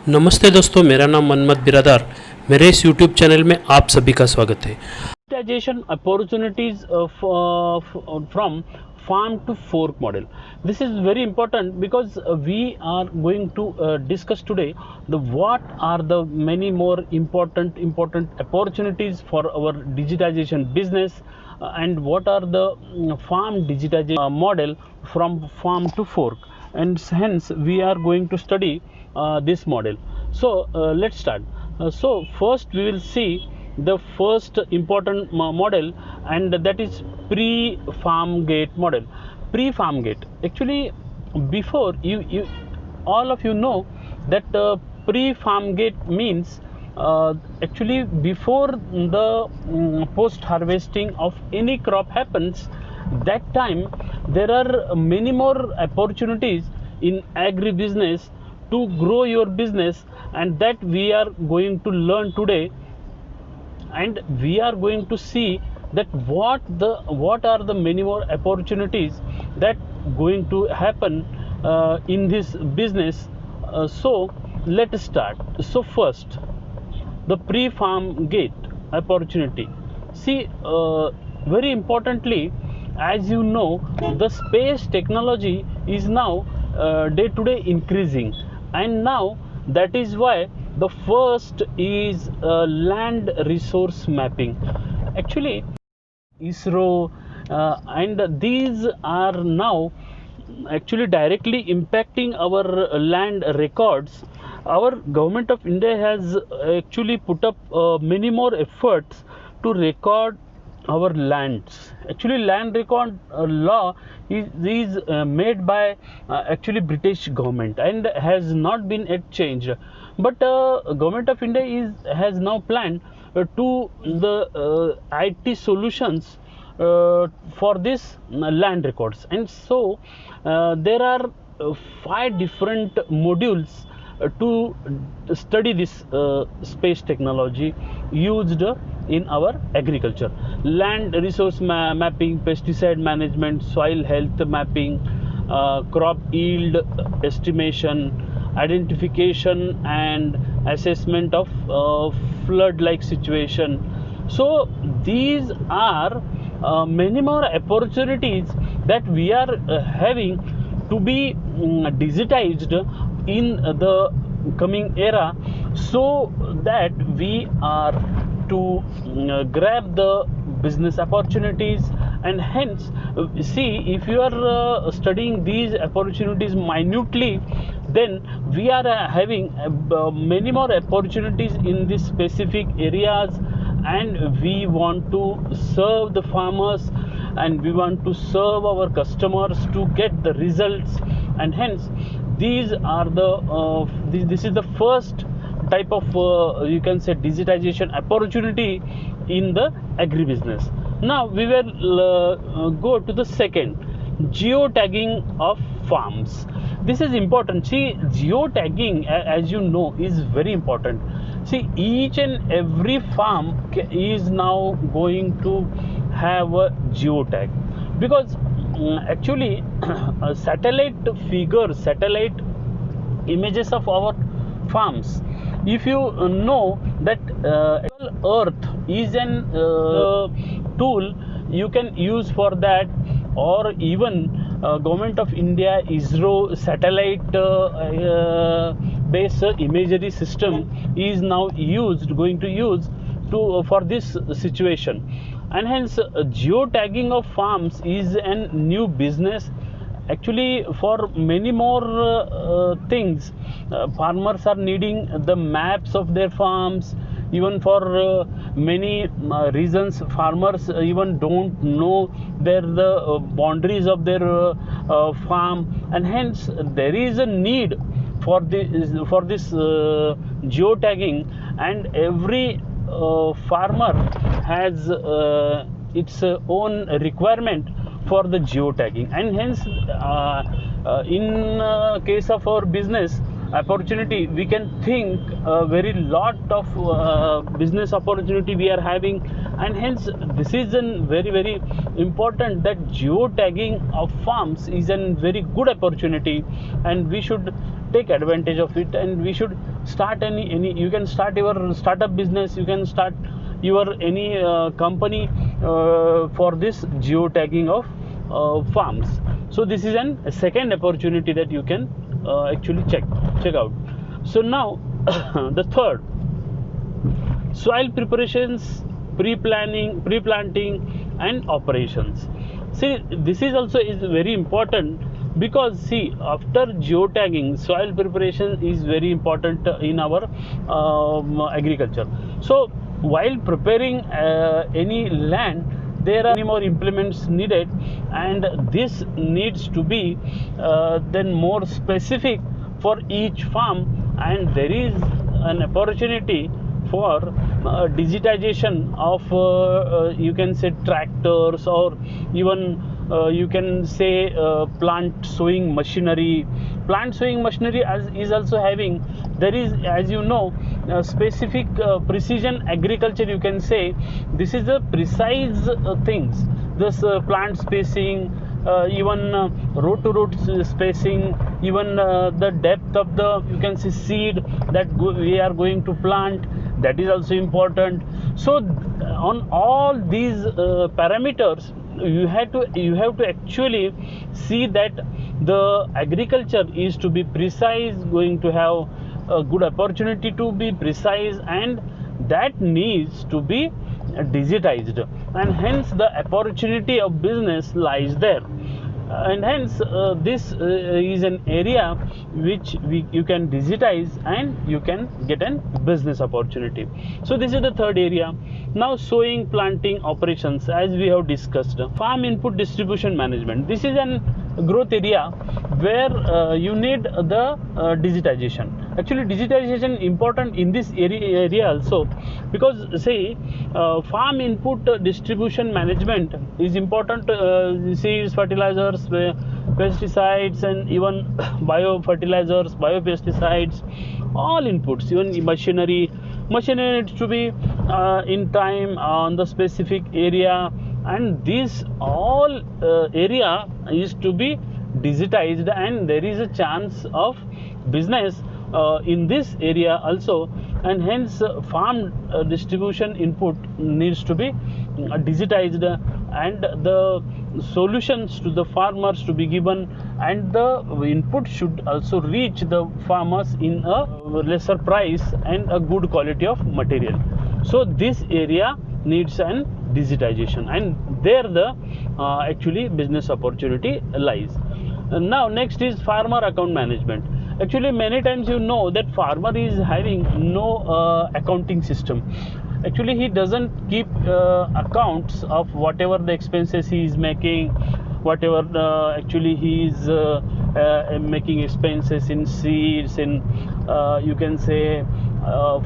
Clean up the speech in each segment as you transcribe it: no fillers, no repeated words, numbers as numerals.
नमस्ते दोस्तों, मेरा नाम मनमत बिरादार। मेरे इस यूट्यूब चैनल में आप सभी का स्वागत है। Digitization opportunities from farm to fork model. This is very important because we are going to discuss today the what are the many more important opportunities for our digitization business, and what are the farm digitization model from farm to fork, and hence we are going to study this model. So let's start. So first we will see the first important model, and that is pre-farm gate model. Pre-farm gate, actually, before you all of you know that pre-farm gate means actually before the post harvesting of any crop happens, that time there are many more opportunities in agribusiness to grow your business, and that we are going to learn today. And we are going to see that what are the many more opportunities that going to happen in this business. So let's start. So first, the pre-farm gate opportunity. See, very importantly, as you know, the space technology is now day to day increasing, and now that is why the first is land resource mapping. Actually, ISRO, and these are now actually directly impacting our land records. Our government of India has actually put up many more efforts to record our lands. Actually, land record law is made by actually British government and has not been yet changed. But government of India has now planned to the IT solutions for this land records. And so there are 5 different modules to study this space technology used in our agriculture: land resource mapping, pesticide management, soil health mapping, crop yield estimation, identification and assessment of flood like situation. So these are many more opportunities that we are having to be digitized in the coming era, so that we are to grab the business opportunities. And hence, see, if you are studying these opportunities minutely, then we are having many more opportunities in these specific areas, and we want to serve the farmers, and we want to serve our customers to get the results. And hence, these are the this is the first type of you can say digitization opportunity in the agribusiness. Now we will go to the second, geotagging of farms. This is important. See, geotagging, as you know, is very important. See, each and every farm is now going to have a geotag, because actually satellite images of our farms, if you know that earth is an tool you can use for that, or even government of India ISRO satellite based imagery system is now going to use to for this situation. And hence geotagging of farms is a new business. Actually, for many more things, farmers are needing the maps of their farms. Even for many reasons, farmers even don't know the boundaries of their farm, and hence there is a need for this geotagging, and every farmer has its own requirement for the geotagging. And hence in case of our business opportunity, we can think a very lot of business opportunity we are having. And hence this is a very important, that geotagging of farms is a very good opportunity, and we should take advantage of it, and we should start any you can start your startup business, you can start your any company for this geotagging of farms. So this is a second opportunity that you can actually check out. So now the third, soil preparations, pre-planting and operations. See, this is also is very important, because see, after geotagging, soil preparation is very important in our agriculture. So while preparing any land, there are many more implements needed, and this needs to be then more specific for each farm, and there is an opportunity for digitization of you can say tractors, or even you can say plant sowing machinery. Plant sowing machinery is also having, there is, as you know, specific precision agriculture, you can say. This is the precise things, this plant spacing, even row to row spacing, even the depth of the, you can see, seed that we are going to plant, that is also important. So on all these parameters, you have to actually see that the agriculture is to be precise, going to have a good opportunity to be precise, and that needs to be digitized, and hence the opportunity of business lies there. And hence this is an area which you can digitize and you can get a business opportunity. So this is the third area. Now sowing, planting, operations, as we have discussed. Farm input distribution management, this is an growth area where you need the digitization. Actually digitization important in this area also, because say farm input distribution management is important. Seeds, fertilizers, pesticides, and even biofertilizers, biopesticides, all inputs, even machinery needs to be in time on the specific area, and this all area is to be digitized, and there is a chance of business in this area also, and hence farm distribution input needs to be digitized, and the solutions to the farmers to be given, and the input should also reach the farmers in a lesser price and a good quality of material. So this area needs an digitization, and there the actually business opportunity lies. Now next is farmer account management. Actually many times you know that farmer is having no accounting system. Actually he doesn't keep accounts of whatever the expenses he is making, whatever actually he is making expenses in seeds, in you can say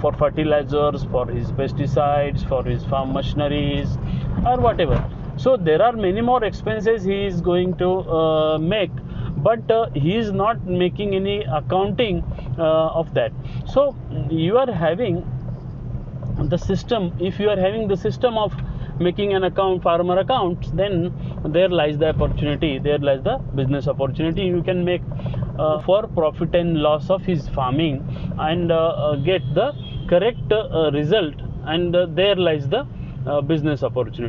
for fertilizers, for his pesticides, for his farm machineries, or whatever. So there are many more expenses he is going to make, but he is not making any accounting of that. So you are having the system, if you are having the system of making an account, farmer account, then there lies the opportunity, there lies the business opportunity. You can make for profit and loss of his farming, and get the correct result, and there lies the business opportunity.